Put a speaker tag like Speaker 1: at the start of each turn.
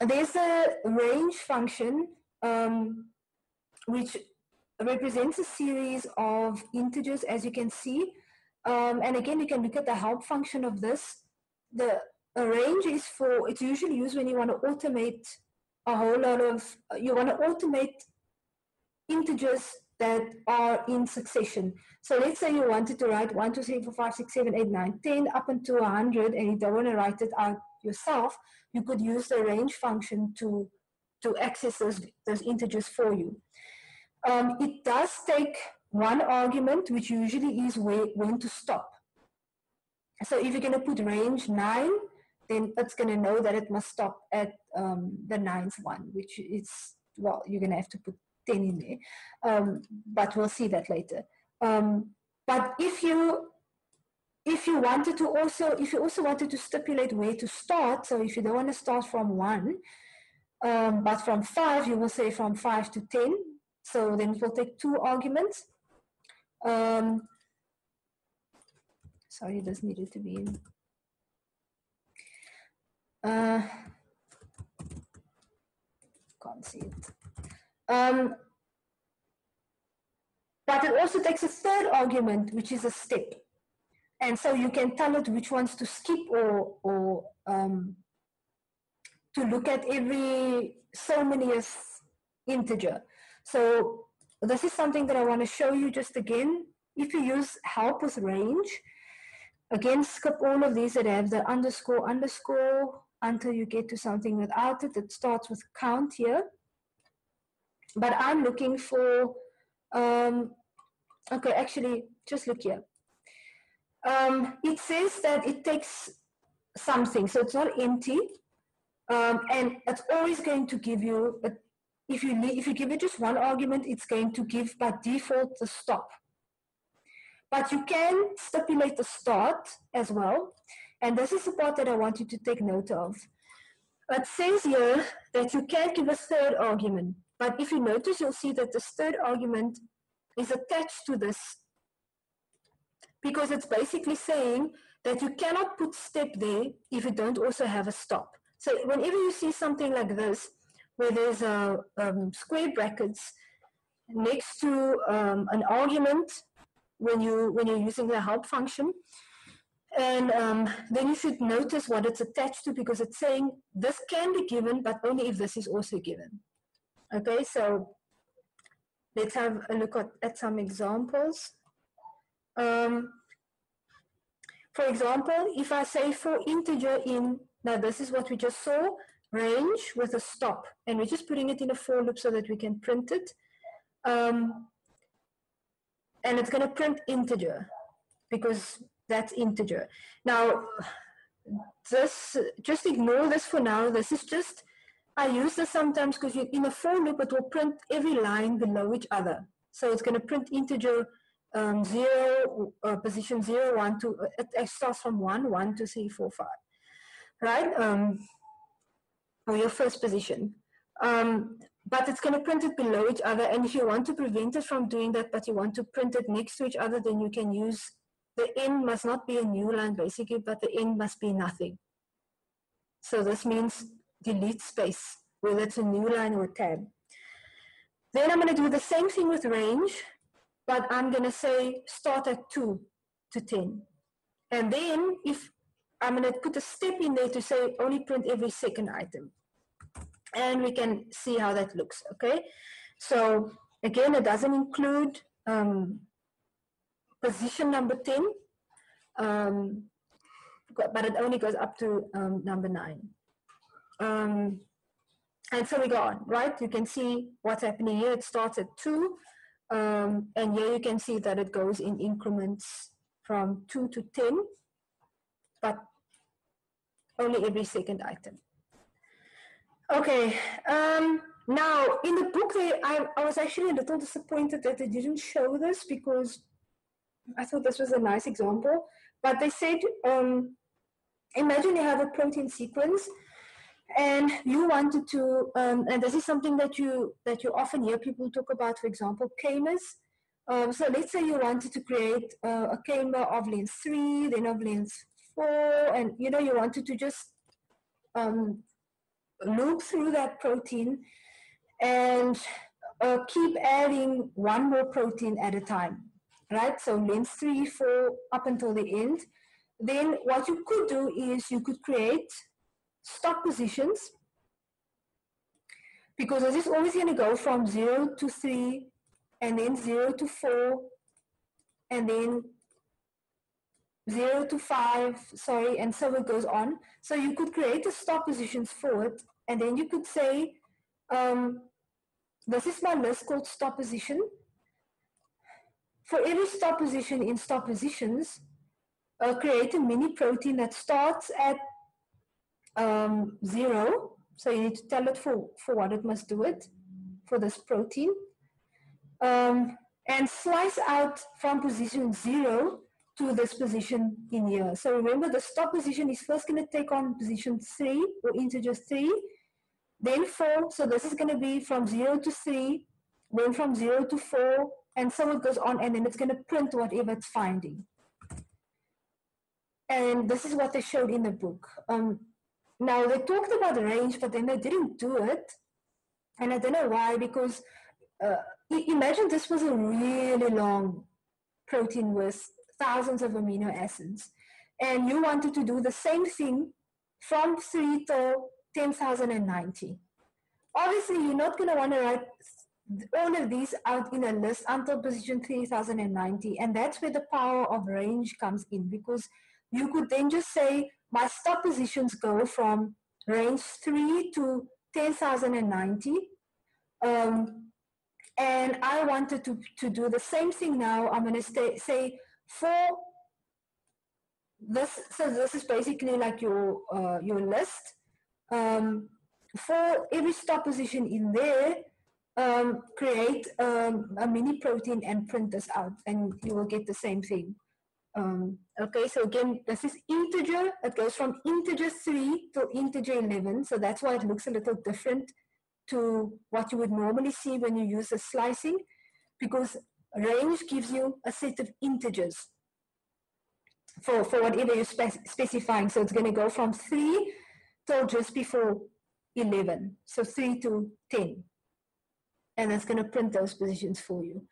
Speaker 1: there's a range function which represents a series of integers, as you can see. And again, you can look at the help function of this. The range is for, it's usually used when you want to automate a whole lot of, you want to automate integers that are in succession. So let's say you wanted to write 1, 2, 3, 4, 5, 6, 7, 8, 9, 10 up until 100, and you don't want to write it out yourself, you could use the range function to access those integers for you. It does take one argument, which usually is when to stop. So if you're going to put range 9, then it's going to know that it must stop at the 9th one, which is, well, you're going to have to put 10 in there, but we'll see that later. But if you wanted to also, if you also wanted to stipulate where to start, so if you don't want to start from 1, but from 5, you will say from 5 to 10. So then it will take 2 arguments. Sorry, this needed to be in. Can't see it. But it also takes a 3rd argument, which is a step. And so you can tell it which ones to skip or to look at every so manyth integer. So this is something that I want to show you just again. If you use help with range, again, skip all of these that have the underscore until you get to something without it. It starts with count here. But I'm looking for, okay, actually, just look here. It says that it takes something, so it's not empty. And it's always going to give you, if you give it just one argument, it's going to give by default the stop. But you can stipulate the start as well. And this is the part that I want you to take note of. It says here that you can give a 3rd argument. But if you notice, you'll see that this 3rd argument is attached to this, because it's basically saying that you cannot put step there if you don't also have a stop. So whenever you see something like this, where there's a square brackets next to an argument when you're using the help function, and then you should notice what it's attached to, because it's saying this can be given, but only if this is also given. Okay, so let's have a look at some examples. For example, if I say for integer in, now this is what we just saw, range with a stop, and we're just putting it in a for loop so that we can print it. And it's going to print integer, because that's integer. Now, this, just ignore this for now. This is just, I use this sometimes because in a for loop, it will print every line below each other. So it's going to print integer 0, position 0, 1, 2, it starts from 1, 1, 2, 3, 4, 5, right? Or your first position. But it's going to print it below each other. And if you want to prevent it from doing that, but you want to print it next to each other, then you can use, the n must not be a new line basically, but the n must be nothing. So this means delete space, whether it's a new line or a tab. Then I'm going to do the same thing with range, but I'm going to say start at 2 to 10. And then if I'm going to put a step in there to say only print every 2nd item. And we can see how that looks, okay? So again, it doesn't include position number 10, but it only goes up to number 9. And so we go on, right? You can see what's happening here. It starts at 2, and here you can see that it goes in increments from 2 to 10, but only every 2nd item. Okay, now in the book I was actually a little disappointed that they didn't show this, because I thought this was a nice example. But they said, imagine you have a protein sequence, and you wanted to, and this is something that you often hear people talk about, for example, k-mers. So let's say you wanted to create a k-mer of length 3, then of length 4, and you wanted to just loop through that protein and keep adding one more protein at a time, right? So length 3, 4, up until the end. Then what you could do is you could create stop positions, because this is always going to go from 0 to 3, and then 0 to 4, and then 0 to 5, sorry, and so it goes on. So you could create the stop positions for it, and then you could say, this is my list called stop position. For every stop position in stop positions, create a mini protein that starts at 0. So you need to tell it for what it must do it, for this protein. And slice out from position 0 to this position in here. So remember, the stop position is first going to take on position 3 or integer 3, then 4. So this is going to be from 0 to 3, then from 0 to 4, and so it goes on, and then it's going to print whatever it's finding. And this is what they showed in the book. Now, they talked about range, but then they didn't do it. And I don't know why, because imagine this was a really long protein with thousands of amino acids, and you wanted to do the same thing from 3 till 10,090. Obviously, you're not going to want to write all of these out in a list until position 3090, and that's where the power of range comes in, because you could then just say my stop positions go from range 3 to 10,090, and I wanted to do the same thing now. I'm going to say for this, so this is basically like your list. For every stop position in there, create a mini protein and print this out, and you will get the same thing. Okay, so again, this is integer. It goes from integer 3 to integer 11, so that's why it looks a little different to what you would normally see when you use the slicing, because range gives you a set of integers for whatever you're specifying. So it's going to go from 3 till just before 11, so 3 to 10. And that's going to print those positions for you.